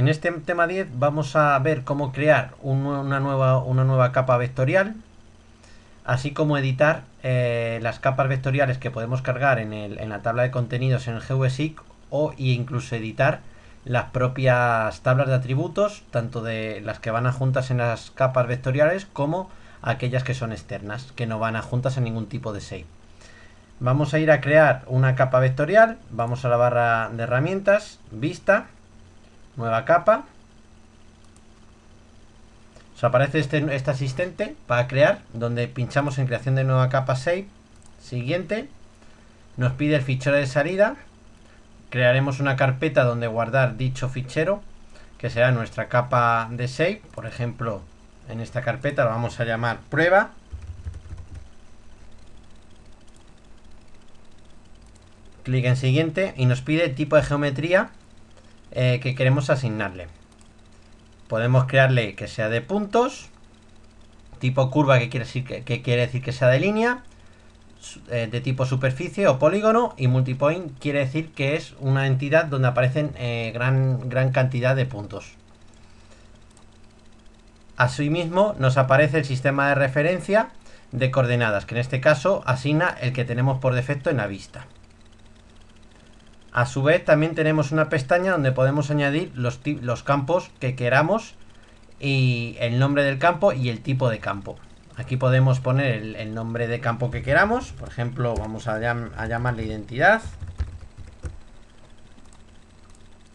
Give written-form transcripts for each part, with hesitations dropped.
En este tema 10 vamos a ver cómo crear una nueva capa vectorial, así como editar las capas vectoriales que podemos cargar en la tabla de contenidos en el GVSIC o incluso editar las propias tablas de atributos, tanto de las que van adjuntas en las capas vectoriales como aquellas que son externas, que no van adjuntas en ningún tipo de shape. Vamos a ir a crear una capa vectorial, vamos a la barra de herramientas, vista, nueva capa. Os aparece este asistente para crear, donde pinchamos en creación de nueva capa shape. Siguiente, nos pide el fichero de salida. Crearemos una carpeta donde guardar dicho fichero, que será nuestra capa de shape. Por ejemplo, en esta carpeta lo vamos a llamar prueba. Clic en siguiente y nos pide el tipo de geometría que queremos asignarle. Podemos crearle que sea de puntos, tipo curva que quiere decir que sea de línea, de tipo superficie o polígono, y multipoint quiere decir que es una entidad donde aparecen gran cantidad de puntos. Asimismo nos aparece el sistema de referencia de coordenadas, que en este caso asigna el que tenemos por defecto en la vista. A su vez también tenemos una pestaña donde podemos añadir los campos que queramos y el nombre del campo y el tipo de campo. Aquí podemos poner el nombre de campo que queramos. Por ejemplo, vamos a llamarle identidad.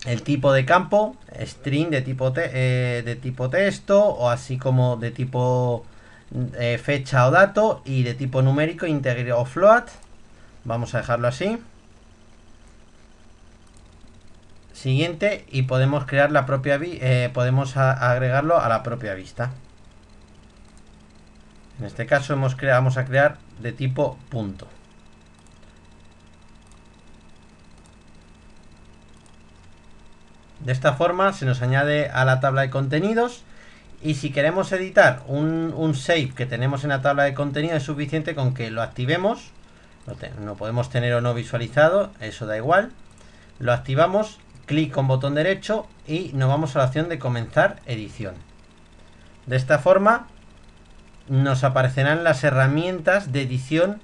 El tipo de campo, string de tipo texto, o así como de tipo fecha o dato, y de tipo numérico, integer o float. Vamos a dejarlo así. Siguiente, y podemos crear la propia podemos agregarlo a la propia vista. En este caso vamos a crear de tipo punto. De esta forma se nos añade a la tabla de contenidos, y si queremos editar un shape que tenemos en la tabla de contenido, es suficiente con que lo activemos. No podemos tener o no visualizado, eso da igual. Lo activamos, clic con botón derecho y nos vamos a la opción de comenzar edición. De esta forma nos aparecerán las herramientas de edición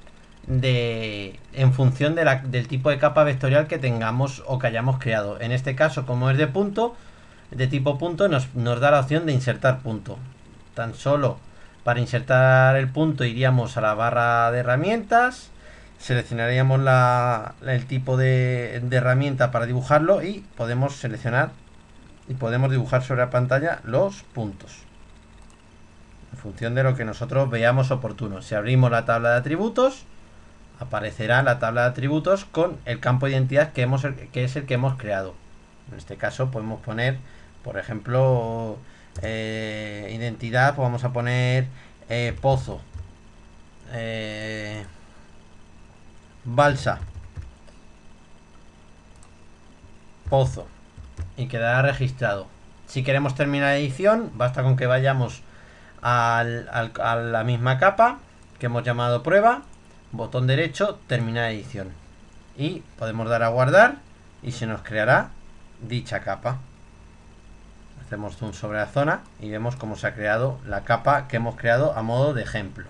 en función del tipo de capa vectorial que tengamos o que hayamos creado. En este caso, como es de tipo punto, nos da la opción de insertar punto. Tan solo para insertar el punto iríamos a la barra de herramientas, seleccionaríamos el tipo de herramienta para dibujarlo, y podemos seleccionar y podemos dibujar sobre la pantalla los puntos en función de lo que nosotros veamos oportuno. Si abrimos la tabla de atributos, aparecerá la tabla de atributos con el campo de identidad que es el que hemos creado. En este caso podemos poner, por ejemplo, identidad, pues vamos a poner pozo, balsa, pozo, y quedará registrado. Si queremos terminar la edición, basta con que vayamos a la misma capa que hemos llamado prueba, botón derecho, terminar edición, y podemos dar a guardar y se nos creará dicha capa. Hacemos zoom sobre la zona y vemos cómo se ha creado la capa que hemos creado a modo de ejemplo.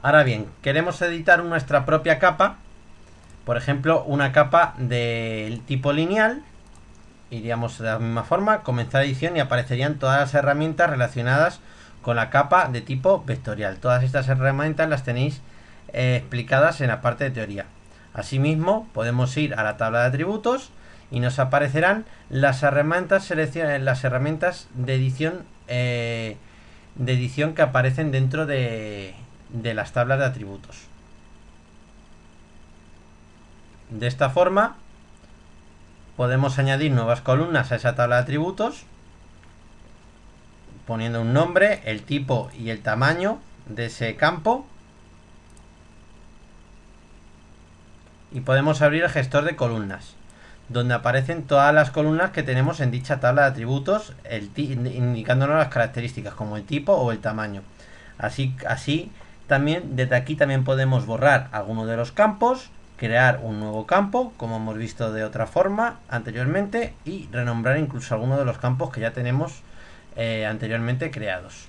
Ahora bien, queremos editar nuestra propia capa, por ejemplo una capa del tipo lineal. Iríamos de la misma forma, comenzar edición, y aparecerían todas las herramientas relacionadas con la capa de tipo vectorial. Todas estas herramientas las tenéis explicadas en la parte de teoría. Asimismo, podemos ir a la tabla de atributos y nos aparecerán las herramientas de edición que aparecen dentro de las tablas de atributos. De esta forma podemos añadir nuevas columnas a esa tabla de atributos, poniendo un nombre, el tipo y el tamaño de ese campo, y podemos abrir el gestor de columnas, donde aparecen todas las columnas que tenemos en dicha tabla de atributos, indicándonos las características como el tipo o el tamaño. Así también, desde aquí también podemos borrar alguno de los campos crear un nuevo campo, como hemos visto de otra forma anteriormente, y renombrar incluso algunos de los campos que ya tenemos anteriormente creados.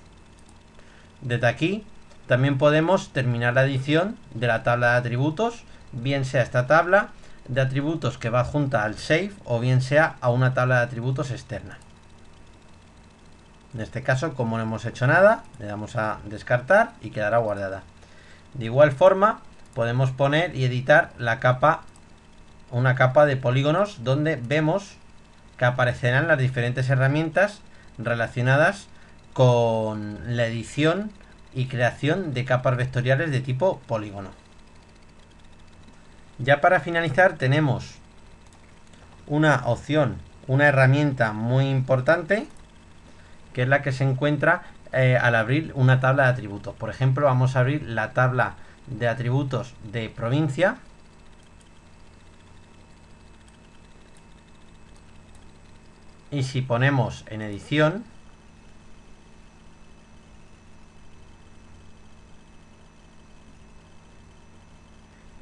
Desde aquí también podemos terminar la edición de la tabla de atributos, bien sea esta tabla de atributos que va junta al save o bien sea a una tabla de atributos externa. En este caso, como no hemos hecho nada, le damos a descartar y quedará guardada. De igual forma, podemos poner y editar la capa, una capa de polígonos donde vemos que aparecerán las diferentes herramientas relacionadas con la edición y creación de capas vectoriales de tipo polígono. Ya para finalizar tenemos una opción, una herramienta muy importante, que es la que se encuentra al abrir una tabla de atributos. Por ejemplo, vamos a abrir la tabla de atributos de provincia. Y si ponemos en edición,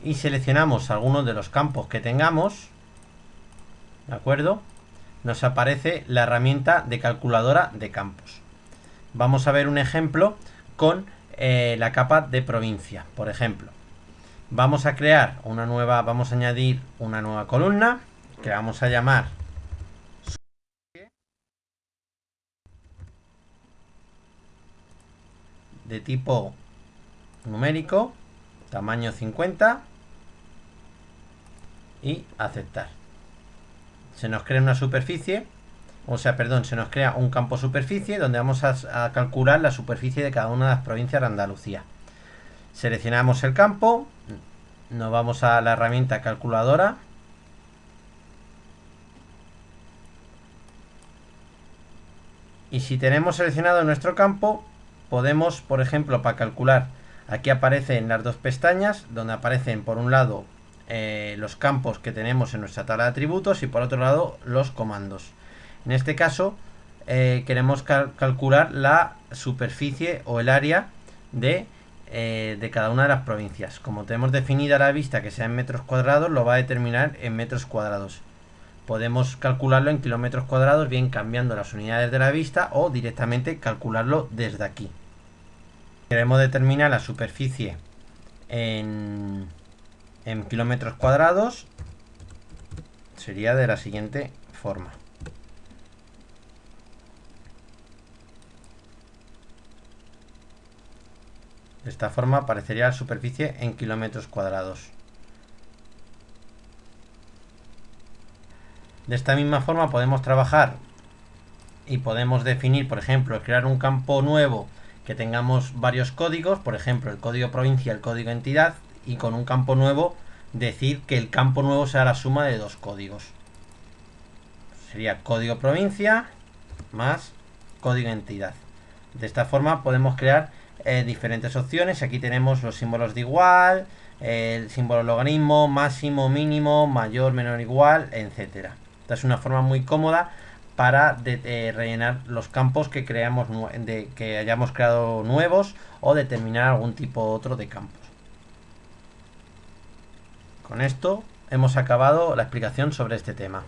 y seleccionamos algunos de los campos que tengamos, ¿de acuerdo? Nos aparece la herramienta de calculadora de campos. Vamos a ver un ejemplo con la capa de provincia. Por ejemplo, vamos a crear una nueva, vamos a añadir una nueva columna que vamos a llamar de tipo numérico, tamaño 50, y aceptar. Se nos crea una superficie, se nos crea un campo superficie donde vamos a calcular la superficie de cada una de las provincias de Andalucía. Seleccionamos el campo, nos vamos a la herramienta calculadora y si tenemos seleccionado nuestro campo, podemos, por ejemplo, para calcular, aquí aparecen las dos pestañas donde aparecen por un lado los campos que tenemos en nuestra tabla de atributos y por otro lado los comandos. En este caso queremos calcular la superficie o el área de cada una de las provincias. Como tenemos definida la vista que sea en metros cuadrados, lo va a determinar en metros cuadrados. Podemos calcularlo en kilómetros cuadrados, bien cambiando las unidades de la vista o directamente calcularlo desde aquí. Queremos determinar la superficie en kilómetros cuadrados, sería de la siguiente forma. De esta forma aparecería la superficie en kilómetros cuadrados. De esta misma forma podemos trabajar y podemos definir, por ejemplo, crear un campo nuevo que tengamos varios códigos, por ejemplo, el código provincia, el código entidad, y con un campo nuevo decir que el campo nuevo sea la suma de dos códigos. Sería código provincia más código entidad. De esta forma podemos crear diferentes opciones. Aquí tenemos los símbolos de igual, el símbolo logaritmo, máximo, mínimo, mayor, menor, igual, etcétera. Esta es una forma muy cómoda para rellenar los campos que creamos, que hayamos creado nuevos, o determinar algún tipo otro de campos. Con esto hemos acabado la explicación sobre este tema.